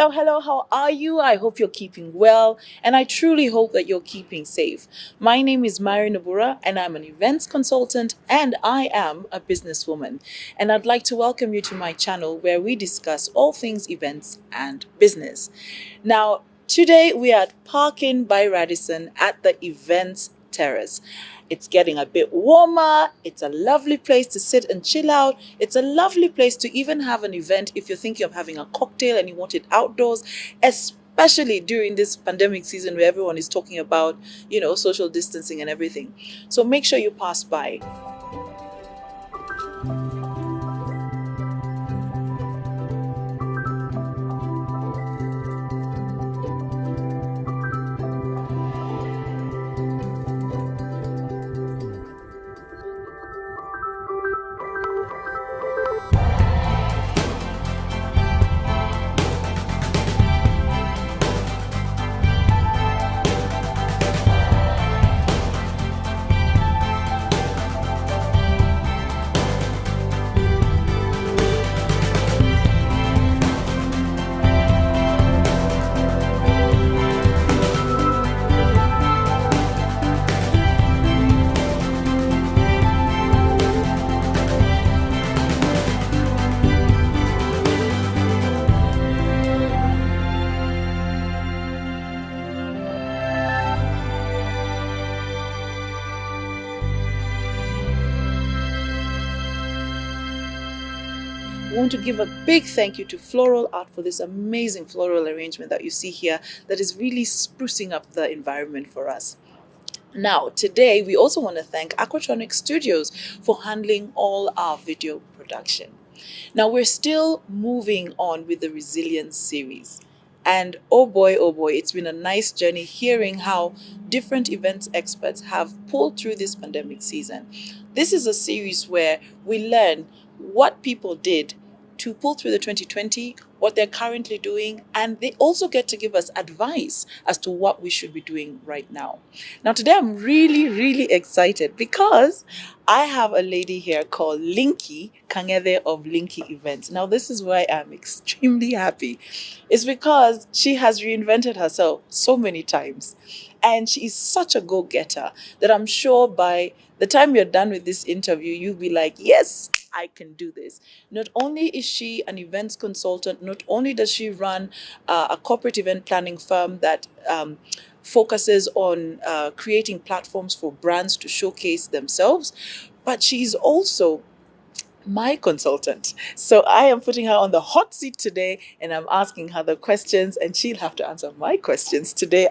So, hello, how are you? I hope you're keeping well, and I truly hope that you're keeping safe. My name is Mary Nabura, and I'm an events consultant, and I am a businesswoman. And I'd like to welcome you to my channel where we discuss all things events and business. Now, today we are at Parking by Radisson at the Events Terrace. It's getting a bit warmer. It's a lovely place to sit and chill out. It's a lovely place to even have an event if you're thinking of having a cocktail and you want it outdoors, especially during this pandemic season where everyone is talking about, social distancing and everything. So make sure you pass by. We want to give a big thank you to Floral Art for this amazing floral arrangement that you see here that is really sprucing up the environment for us. Now, today, we also want to thank Aquatronic Studios for handling all our video production. Now, we're still moving on with the Resilience series. And oh boy, it's been a nice journey hearing how different events experts have pulled through this pandemic season. This is a series where we learn what people did to pull through the 2020, what they're currently doing, and they also get to give us advice as to what we should be doing right now. Now, today I'm really excited because I have a lady here called Linky Kang'ethe of Linky Events. Now, this is why I'm extremely happy. It's because she has reinvented herself so many times. And she is such a go-getter that I'm sure by the time you're done with this interview, you'll be like, yes, I can do this. Not only is she an events consultant, not only does she run a corporate event planning firm that focuses on creating platforms for brands to showcase themselves, but she's also my consultant. So I am putting her on the hot seat today and I'm asking her the questions and she'll have to answer my questions today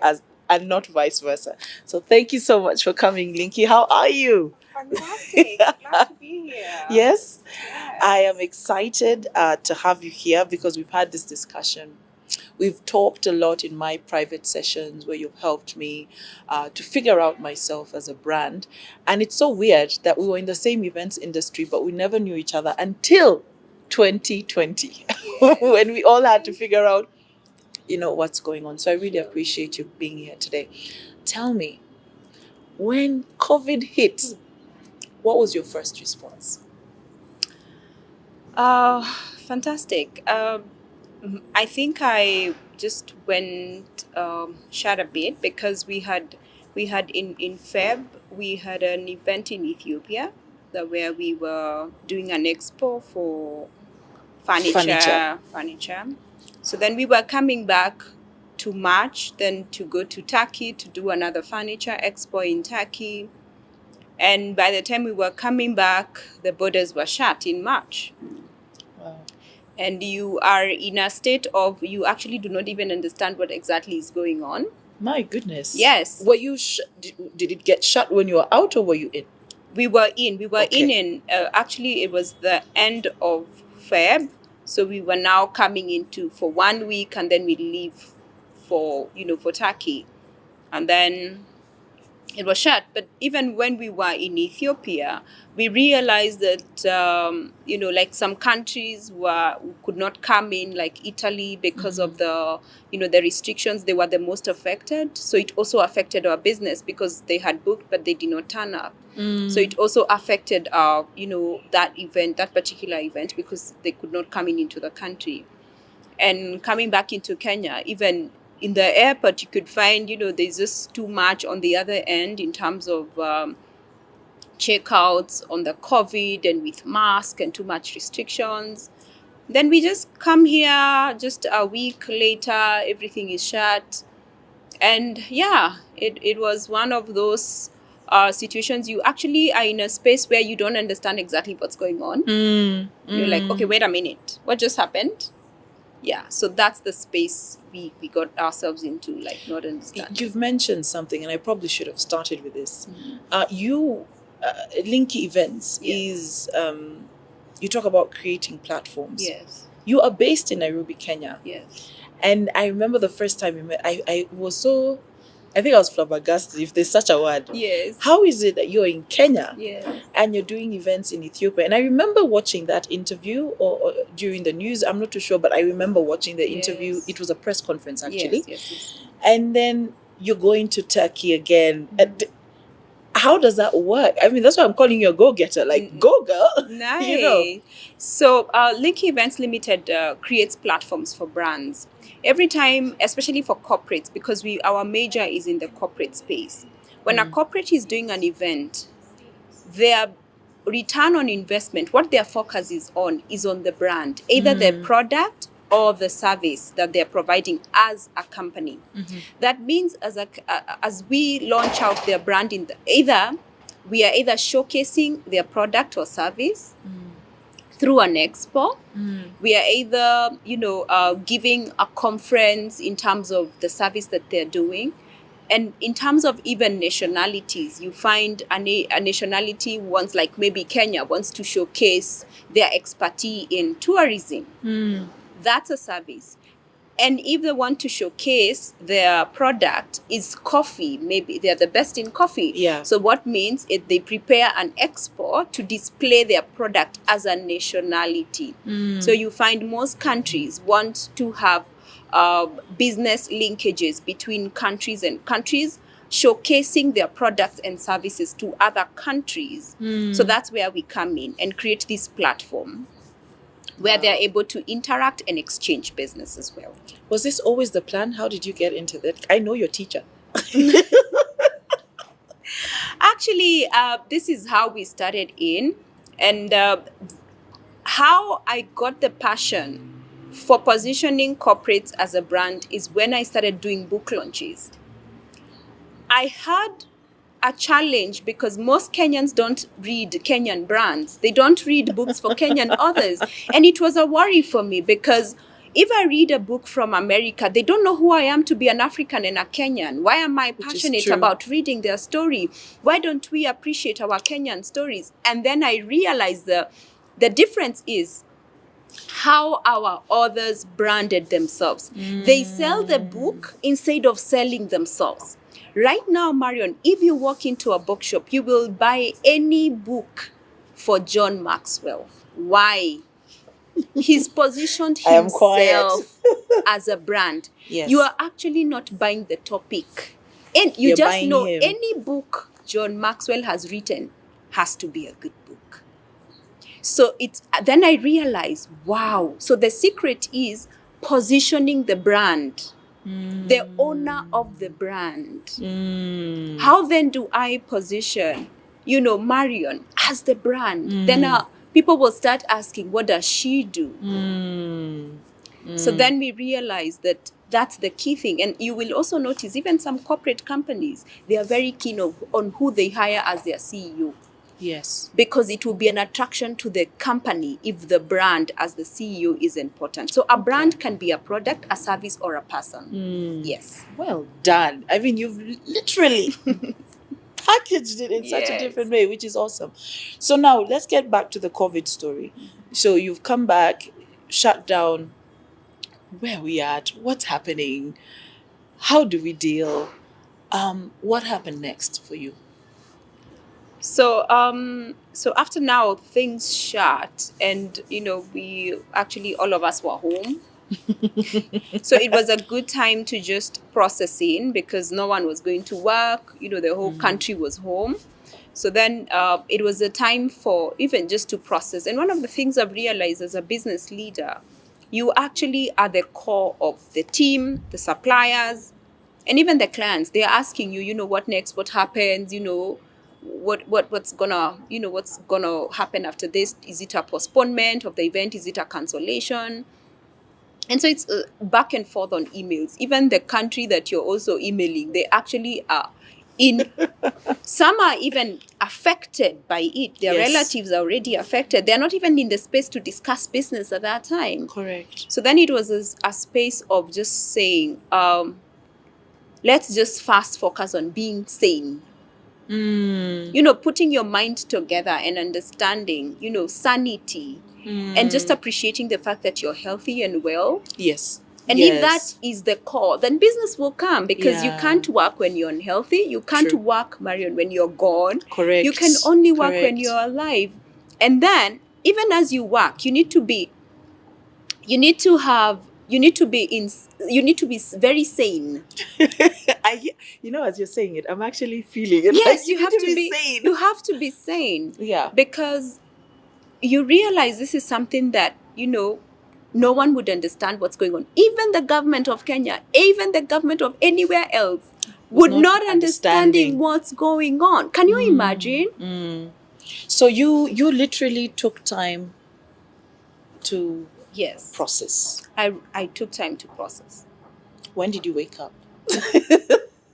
and not vice versa. So thank you so much for coming, Linky. How are you? Fantastic. Glad to be here. Yes. I am excited to have you here because we've had this discussion. We've talked a lot in my private sessions where you've helped me to figure out myself as a brand. And it's so weird that we were in the same events industry, but we never knew each other until 2020, when we all had to figure out, what's going on. So I really appreciate you being here today. Tell me, when COVID hit, what was your first response? Fantastic. I think I just went shut a bit because we had in Feb we had an event in Ethiopia where we were doing an expo for furniture. So then we were coming back to March, then to go to Turkey to do another furniture expo in Turkey. And by the time we were coming back, the borders were shut in March. Wow. And you are in a state of, you actually do not even understand what exactly is going on. My goodness. Yes. Were you, did it get shut when you were out or were you in? We were in. Okay. And actually it was the end of Feb. So we were now coming into for 1 week and then we leave for Turkey. And then it was shut. But even when we were in Ethiopia, we realized that, like some countries could not come in, like Italy, because of the restrictions. They were the most affected. So it also affected our business because they had booked, but they did not turn up. So it also affected that particular event because they could not come into the country. And coming back into Kenya, even in the airport, you could find, there's just too much on the other end in terms of checkouts on the COVID and with mask and too much restrictions. Then we just come here, just a week later, everything is shut. And yeah, it was one of those situations. You actually are in a space where you don't understand exactly what's going on. You're like, okay, wait a minute, what just happened? Yeah, so that's the space we got ourselves into, like not understanding. You've mentioned something, and I probably should have started with this. Linky Events is, you talk about creating platforms. Yes. You are based in Nairobi, Kenya. Yes. And I remember the first time we met, I think I was flabbergasted, if there's such a word. Yes. How is it that you're in Kenya? Yes. And you're doing events in Ethiopia? And I remember watching that interview or during the news, I'm not too sure, but I remember watching the interview. Yes. It was a press conference, actually. Yes. And then you're going to Turkey again. How does that work? I mean, that's why I'm calling you a go-getter. Like, go, girl. Nice. So, Linky Events Limited creates platforms for brands. Every time, especially for corporates, because our major is in the corporate space. When a corporate is doing an event, their return on investment, what their focus is on the brand, either the product or the service that they're providing as a company. That means as we launch out their brand, we are either showcasing their product or service through an expo. We are either, giving a conference in terms of the service that they're doing. And in terms of even nationalities, you find a nationality wants, like maybe Kenya wants to showcase their expertise in tourism. That's a service. And if they want to showcase their product is coffee, maybe they're the best in coffee. Yeah. So what means they prepare an expo to display their product as a nationality. So you find most countries want to have business linkages between countries and countries, showcasing their products and services to other countries. So that's where we come in and create this platform where they're able to interact and exchange business as well. Was this always the plan? How did you get into that? I know your teacher. Actually, this is how we started in, and how I got the passion for positioning corporates as a brand is when I started doing book launches. I had a challenge because most Kenyans don't read Kenyan brands. They don't read books for Kenyan authors. And it was a worry for me because if I read a book from America, they don't know who I am to be an African and a Kenyan. Why am I passionate about reading their story? Why don't we appreciate our Kenyan stories? And then I realized the difference is how our authors branded themselves. They sell the book instead of selling themselves. Right now, Marion, if you walk into a bookshop, you will buy any book for John Maxwell. Why? He's positioned himself as a brand. Yes. You are actually not buying the topic. And you just know any book John Maxwell has written has to be a good book. So then I realized, wow. So the secret is positioning the brand. The owner of the brand. How then do I position, Marion as the brand? Then people will start asking, what does she do? So then we realize that that's the key thing. And you will also notice even some corporate companies, they are very keen on who they hire as their CEO. Yes. Because it will be an attraction to the company if the brand as the CEO is important. So a brand can be a product, a service, or a person. Yes. Well done. I mean, you've literally packaged it in such a different way, which is awesome. So now let's get back to the COVID story. So you've come back, shut down. Where are we at? What's happening? How do we deal? What happened next for you? So after now things shut, and we actually all of us were home. So it was a good time to just process in because no one was going to work. The whole country was home. So then it was a time for even just to process. And one of the things I've realized as a business leader, you actually are the core of the team, the suppliers, and even the clients. They're asking you, what next, what happens, what's gonna happen after this. Is it a postponement of the event? Is it a cancellation? And so it's back and forth on emails. Even the country that you're also emailing, they actually are in. Some are even affected by it. Their Yes. relatives are already affected. They're not even in the space to discuss business at that time. Correct. So then it was a space of just saying, let's just fast focus on being sane. Putting your mind together and understanding, sanity, and just appreciating the fact that you're healthy and well. Yes. And if that is the core, then business will come, because you Yeah. can't work when you're unhealthy. You can't True. work, Marion, when you're gone. Correct. You can only work when Correct. you're alive. And then, even as you work, you need to be very sane. As you're saying it, I'm actually feeling it. Yes, Like, you have to be sane. You have to be sane. Yeah. Because you realize this is something that, no one would understand what's going on. Even the government of Kenya, even the government of anywhere else would not understanding what's going on. Can you imagine? So you literally took time to Yes. process. I took time to process. When did you wake up?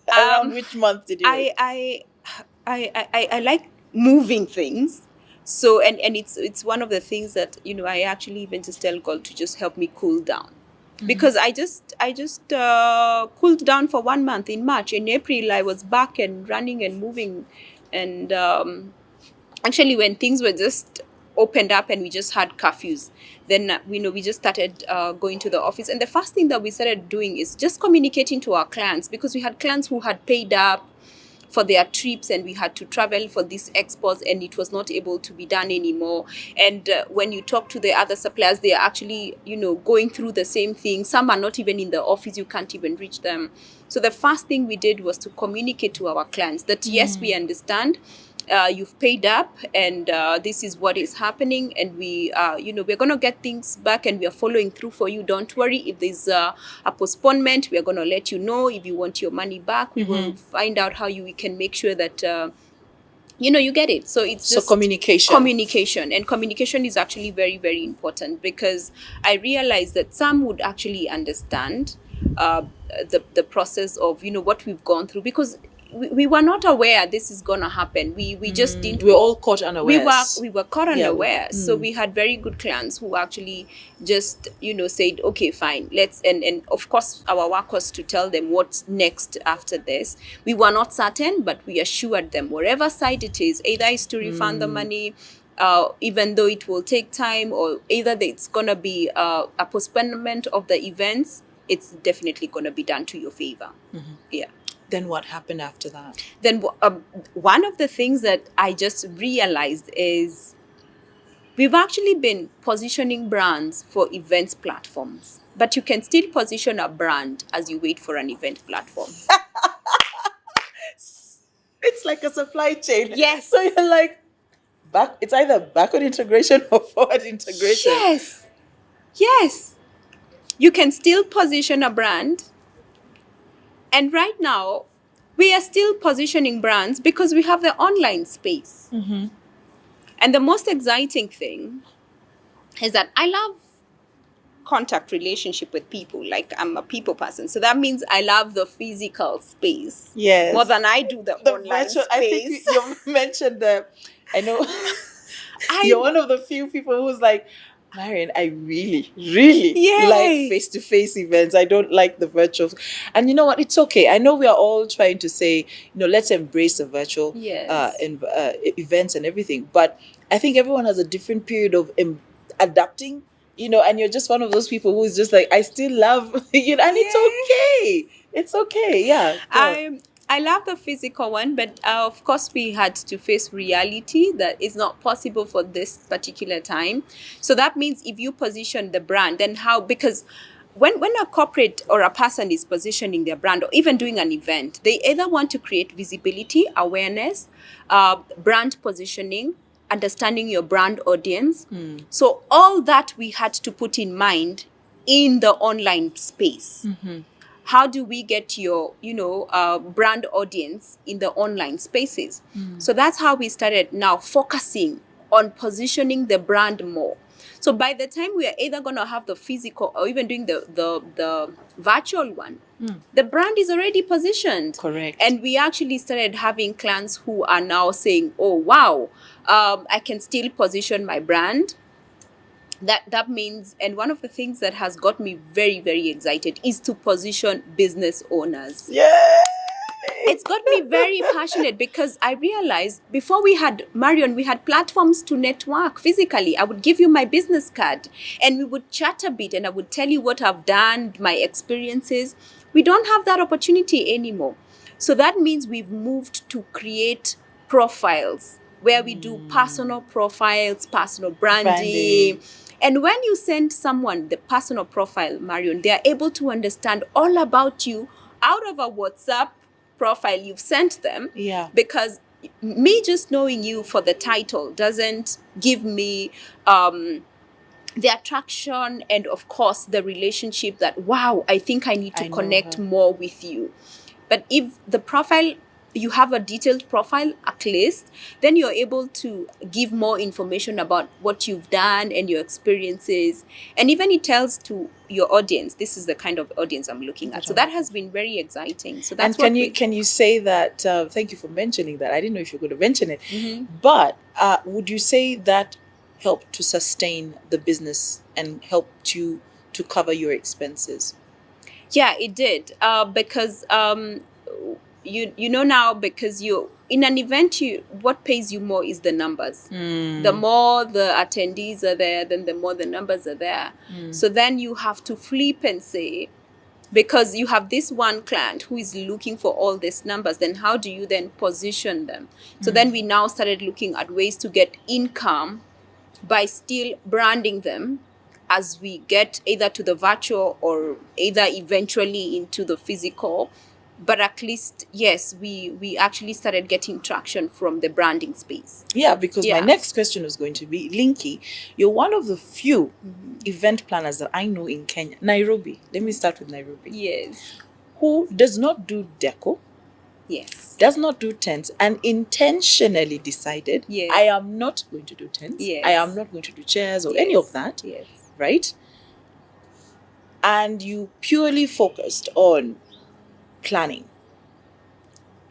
Around which month did you wake up? I like moving things. So and it's one of the things that I actually even just tell God to just help me cool down, because I just cooled down for 1 month in March. In April I was back and running and moving, and actually when things were just opened up and we just had curfews, then we just started going to the office, and the first thing that we started doing is just communicating to our clients, because we had clients who had paid up for their trips, and we had to travel for these exports, and it was not able to be done anymore. And when you talk to the other suppliers, they are actually going through the same thing. Some are not even in the office, you can't even reach them. So the first thing we did was to communicate to our clients that yes, we understand, you've paid up, and this is what is happening, and we're going to get things back, and we are following through for you. Don't worry. If there's a postponement, we are going to let you know. If you want your money back, we will find out how we can make sure that you get it. So it's just communication, and communication is actually very, very important, because I realized that some would actually understand the process of what we've gone through, because we were not aware this is gonna happen. We just didn't. We're all caught unawares. We were caught unawares. So we had very good clients who actually just said, okay, fine, let's and of course our work was to tell them what's next after this. We were not certain, but we assured them wherever side it is, either is to refund the money, even though it will take time, or either it's gonna be a postponement of the events. It's definitely gonna be done to your favor. Yeah. Then what happened after that? Then one of the things that I just realized is we've actually been positioning brands for events platforms, but you can still position a brand as you wait for an event platform. It's like a supply chain. Yes. So you're like, it's either backward integration or forward integration. Yes. You can still position a brand. And right now, we are still positioning brands because we have the online space. And the most exciting thing is that I love contact relationship with people. Like, I'm a people person. So that means I love the physical space. Yes. More than I do the online virtual, space. I think you mentioned I know you're one of the few people who's like, Marion, I really, really like face-to-face events. I don't like the virtual. And you know what? It's okay. I know we are all trying to say, let's embrace the virtual events and everything. But I think everyone has a different period of adapting, and you're just one of those people who's just like, I still love, and it's okay. It's okay. Yeah. I love the physical one, but of course we had to face reality that is not possible for this particular time. So that means if you position the brand, then how? Because when a corporate or a person is positioning their brand or even doing an event, they either want to create visibility, awareness, brand positioning, understanding your brand audience. So all that we had to put in mind in the online space. Mm-hmm. How do we get your, brand audience in the online spaces? So that's how we started now focusing on positioning the brand more. So by the time we are either going to have the physical or even doing the virtual one, the brand is already positioned. Correct. And we actually started having clients who are now saying, oh, wow, I can still position my brand. That means, and one of the things that has got me very, very excited is to position business owners. Yay! It's got me very passionate because I realized before Marion, we had platforms to network physically. I would give you my business card and we would chat a bit and I would tell you what I've done, my experiences. We don't have that opportunity anymore. So that means we've moved to create profiles where we do personal profiles, personal branding. And when you send someone the personal profile, Marion, they are able to understand all about you out of a WhatsApp profile you've sent them. Yeah. Because me just knowing you for the title doesn't give me the attraction and, of course, the relationship that, wow, I think I need to connect more with you. But if the profile, you have a detailed profile, at least, then you're able to give more information about what you've done and your experiences. And even it tells to your audience, this is the kind of audience I'm looking at. So that has been very exciting. So that's can you say that, thank you for mentioning that. I didn't know if you were going to mention it. But would you say that helped to sustain the business and helped you to cover your expenses? Yeah, it did. Because you know now, because you in an event, what pays you more is the numbers. The more the attendees are there, then the more the numbers are there. So then you have to flip and say, because you have this one client who is looking for all these numbers, then how do you then position them? So then we now started looking at ways to get income by still branding them as we get either to the virtual or either eventually into the physical. But at least, yes, we actually started getting traction from the branding space. Yeah, because my next question was going to be, Linky, you're one of the few event planners that I know in Kenya. Nairobi. Let me start with Nairobi. Yes. Who does not do deco. Yes. Does not do tents and intentionally decided, yes, I am not going to do tents. Yes. I am not going to do chairs or any of that. Yes. Right? And you purely focused on planning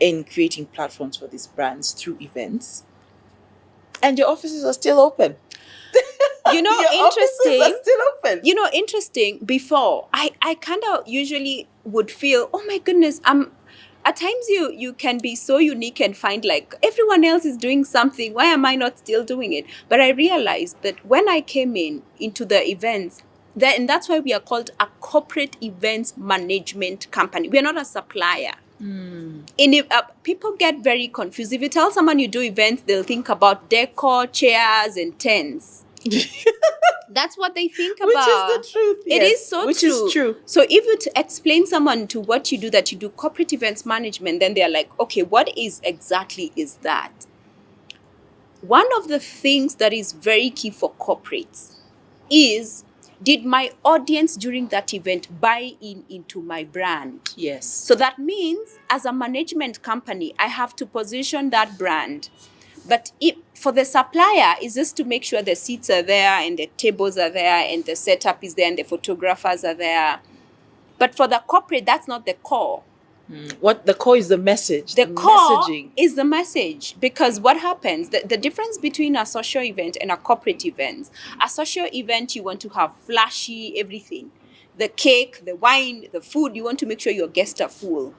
in creating platforms for these brands through events. And your offices are still open. You know, your interesting. Offices are still open. You know, interesting. Before, I kind of usually would feel, oh my goodness, at times you can be so unique and find like everyone else is doing something. Why am I not still doing it? But I realized that when I came into the events, and that's why we are called a corporate events management company. We are not a supplier. People get very confused. If you tell someone you do events, they'll think about decor, chairs, and tents. That's what they think about. Which is the truth. It is so which true. Is true. So if you explain someone to what you do, that you do corporate events management, then they're like, okay, what exactly is that? One of the things that is very key for corporates is, did my audience during that event buy into my brand? Yes. So that means as a management company, I have to position that brand. But for the supplier, is just to make sure the seats are there and the tables are there and the setup is there and the photographers are there. But for the corporate, that's not the core. What the core is the message. The core messaging is the message. Because what happens, the difference between a social event and a corporate event, a social event, you want to have flashy everything. The cake, the wine, the food, you want to make sure your guests are full.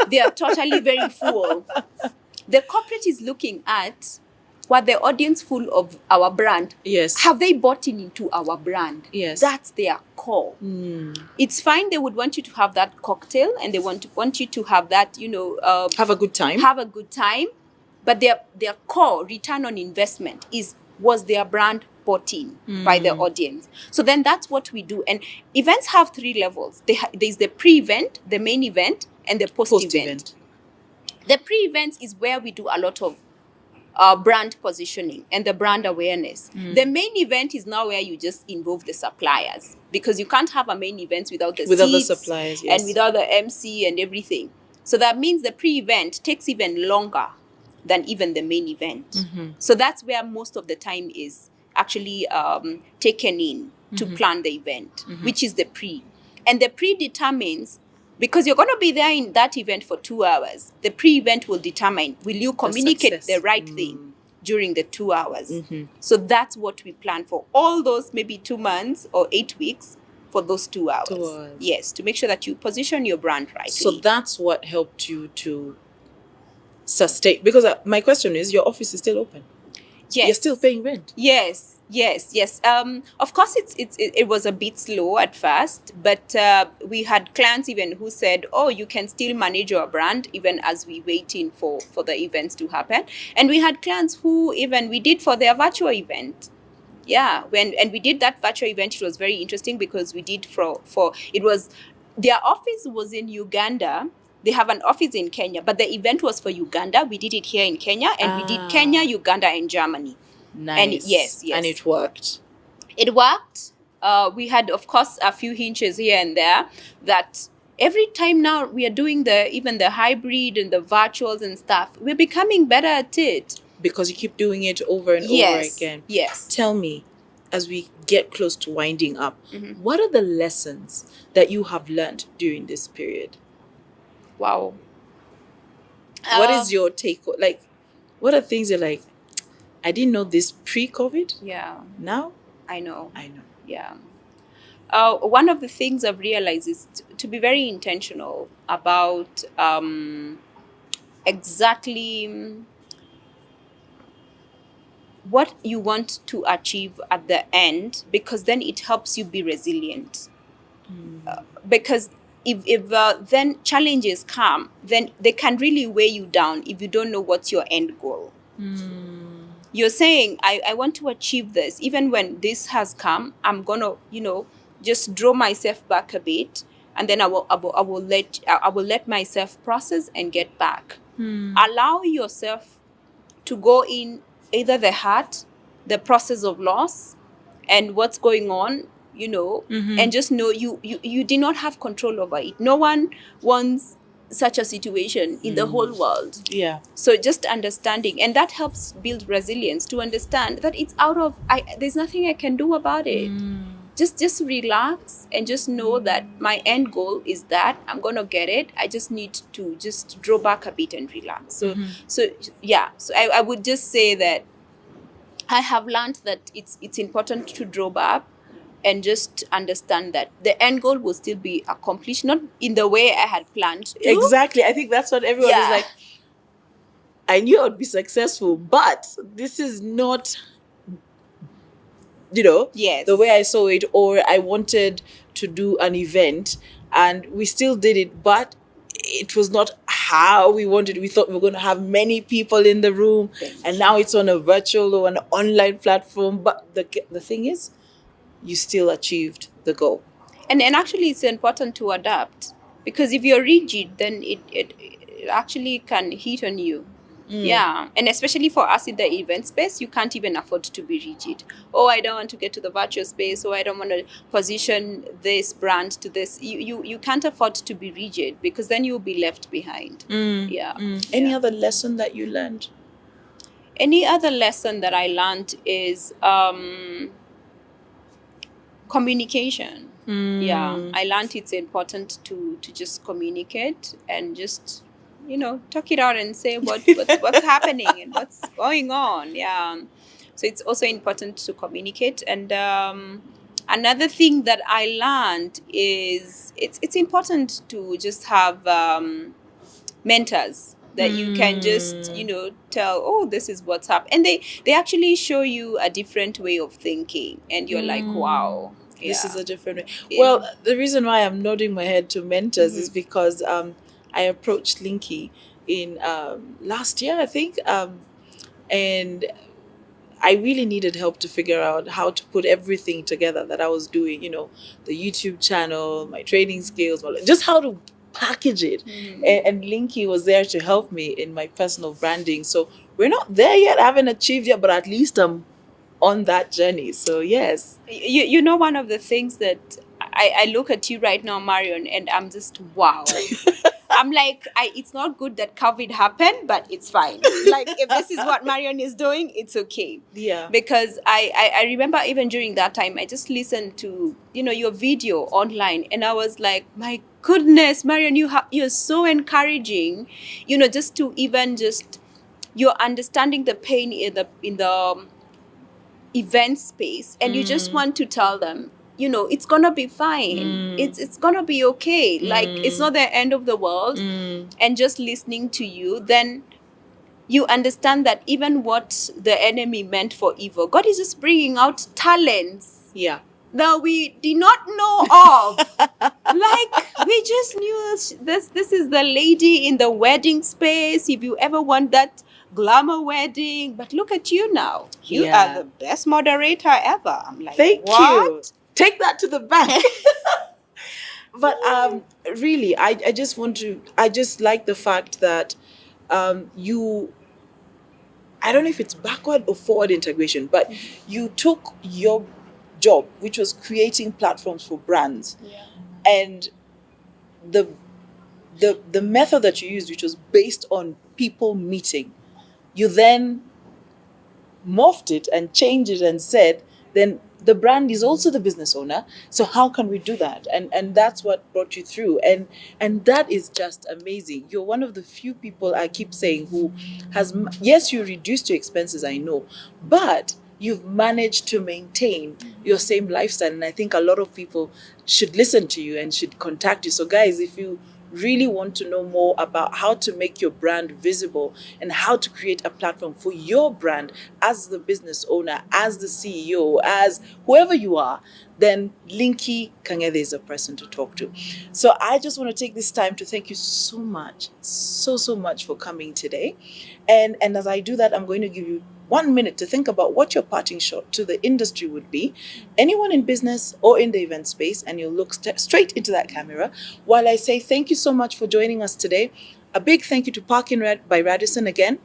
They are totally very full. The corporate is looking at what the audience full of our brand. Yes. Have they bought into our brand? Yes. That's their core. It's fine. They would want you to have that cocktail and they want you to have that, have a good time. Have a good time. But their core return on investment was their brand bought in by the audience. So then that's what we do. And events have 3 levels. There's the pre-event, the main event, and the post-event. The pre-event is where we do a lot of brand positioning and the brand awareness. The main event is now where you just involve the suppliers, because you can't have a main event without the Without the seats suppliers, yes. and without the MC and everything. So that means the pre-event takes even longer than even the main event. So that's where most of the time is actually taken in to plan the event, which is the pre. And the pre determines, because you're going to be there in that event for 2 hours, the pre-event will determine, will you communicate success. the right thing during the 2 hours? So that's what we plan for all those maybe 2 months or 8 weeks, for those 2 hours. 2 hours. Yes, to make sure that you position your brand rightly. So that's what helped you to sustain, because my question is, your office is still open? Yes. You're still paying rent? Yes. Of course, it was a bit slow at first, but we had clients even who said, "Oh, you can still manage your brand even as we waiting for the events to happen." And we had clients who even we did for their virtual event. Yeah, and we did that virtual event. It was very interesting because we did for it was, their office was in Uganda. They have an office in Kenya, but the event was for Uganda. We did it here in Kenya, and we did Kenya, Uganda, and Germany. Nice. And yes. And it worked. It worked. We had, of course, a few hinges here and there, that every time now we are doing even the hybrid and the virtuals and stuff, we're becoming better at it. Because you keep doing it over and over again. Yes. Tell me, as we get close to winding up, what are the lessons that you have learned during this period? Wow. What is your take? Like, what are things you're like, I didn't know this pre-COVID? Yeah. Now? I know. Yeah. One of the things I've realized is to be very intentional about exactly what you want to achieve at the end, because then it helps you be resilient. Because if then challenges come, then they can really weigh you down if you don't know what's your end goal. You're saying, I want to achieve this. Even when this has come, I'm going to, just draw myself back a bit, and then I will let myself process and get back. Allow yourself to go in either the heart, the process of loss, and what's going on, and just know you did not have control over it. No one wants such a situation in the whole world. Yeah. So just understanding, and that helps build resilience, to understand that it's there's nothing I can do about it. Just relax and just know that my end goal is that I'm going to get it. I just need to just draw back a bit and relax. So I would just say that I have learned that it's important to draw back and just understand that the end goal will still be accomplished, not in the way I had planned to. Exactly. I think that's what everyone is like. I knew I would be successful, but this is not, the way I saw it, or I wanted to do an event and we still did it, but it was not how we wanted. We thought we were going to have many people in the room, and now it's on a virtual or an online platform. But the thing is, you still achieved the goal. And actually, it's important to adapt, because if you're rigid, then it actually can hit on you. Yeah. And especially for us in the event space, you can't even afford to be rigid. Oh, I don't want to get to the virtual space. Oh, I don't want to position this brand to this. You can't afford to be rigid, because then you'll be left behind. Any other lesson that you learned? Any other lesson that I learned is communication. I learned it's important to just communicate and just talk it out and say what's happening and what's going on. So it's also important to communicate. And another thing that I learned is it's important to just have mentors that you can just tell, oh, this is what's up, and they actually show you a different way of thinking, and you're like, wow, this is a different way. Well, the reason why I'm nodding my head to mentors is because I approached Linky in last year, I think, and I really needed help to figure out how to put everything together that I was doing, the YouTube channel, my training skills, just how to package it. And Linky was there to help me in my personal branding. So we're not there yet, I haven't achieved yet, but at least I'm on that journey. So yes. You know, one of the things that I look at you right now, Marion, and I'm just wow. I'm like, it's not good that COVID happened, but it's fine. Like, if this is what Marion is doing, it's okay. Yeah. Because I remember even during that time, I just listened to, your video online, and I was like, my goodness, Marion, you're so encouraging, just to even just, you're understanding the pain in the event space, and you just want to tell them, it's gonna be fine. It's gonna be okay. Like, it's not the end of the world. And just listening to you, then you understand that even what the enemy meant for evil, God is just bringing out talents that we did not know of. Like, we just knew this is the lady in the wedding space, if you ever want that glamour wedding. But look at you now. You are the best moderator ever. I'm like, thank what? you. Take that to the bank. But really, I just like the fact that you, I don't know if it's backward or forward integration, but you took your job, which was creating platforms for brands, and the method that you used, which was based on people meeting, you then morphed it and changed it and said, then the brand is also the business owner. So how can we do that? And that's what brought you through. And that is just amazing. You're one of the few people, I keep saying, who has, yes, you reduced your expenses, I know, but you've managed to maintain your same lifestyle. And I think a lot of people should listen to you and should contact you. So guys, if you really want to know more about how to make your brand visible and how to create a platform for your brand as the business owner, as the CEO, as whoever you are, then Linky Kang'ethe is a person to talk to. So I just want to take this time to thank you so much, so much for coming today. And as I do that, I'm going to give you 1 minute to think about what your parting shot to the industry would be. Anyone in business or in the event space, and you'll look straight into that camera while I say thank you so much for joining us today. A big thank you to Park in Red by Radisson again.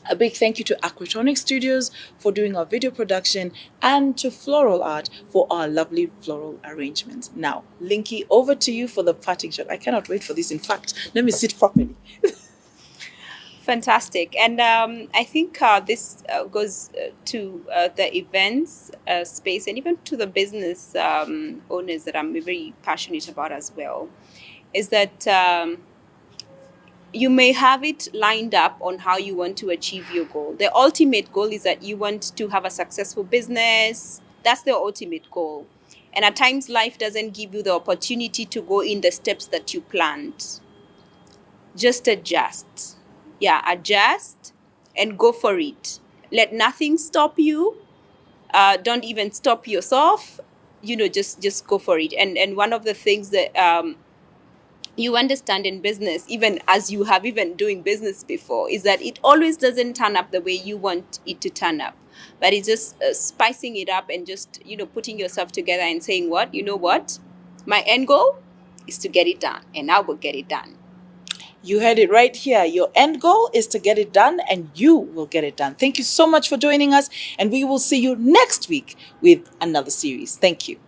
A big thank you to Aquatronic Studios for doing our video production, and to Floral Art for our lovely floral arrangements. Now, Linky, over to you for the parting shot. I cannot wait for this. In fact, let me sit properly. Fantastic. And I think this goes to the events space, and even to the business owners that I'm very passionate about as well, is that you may have it lined up on how you want to achieve your goal. The ultimate goal is that you want to have a successful business. That's the ultimate goal. And at times, life doesn't give you the opportunity to go in the steps that you planned. Just adjust. Adjust and go for it. Let nothing stop you. Don't even stop yourself. Just go for it. And one of the things that you understand in business, even as you have even doing business before, is that it always doesn't turn up the way you want it to turn up. But it's just spicing it up and just, putting yourself together and saying, what? My end goal is to get it done, and I will get it done. You heard it right here. Your end goal is to get it done, and you will get it done. Thank you so much for joining us, and we will see you next week with another series. Thank you.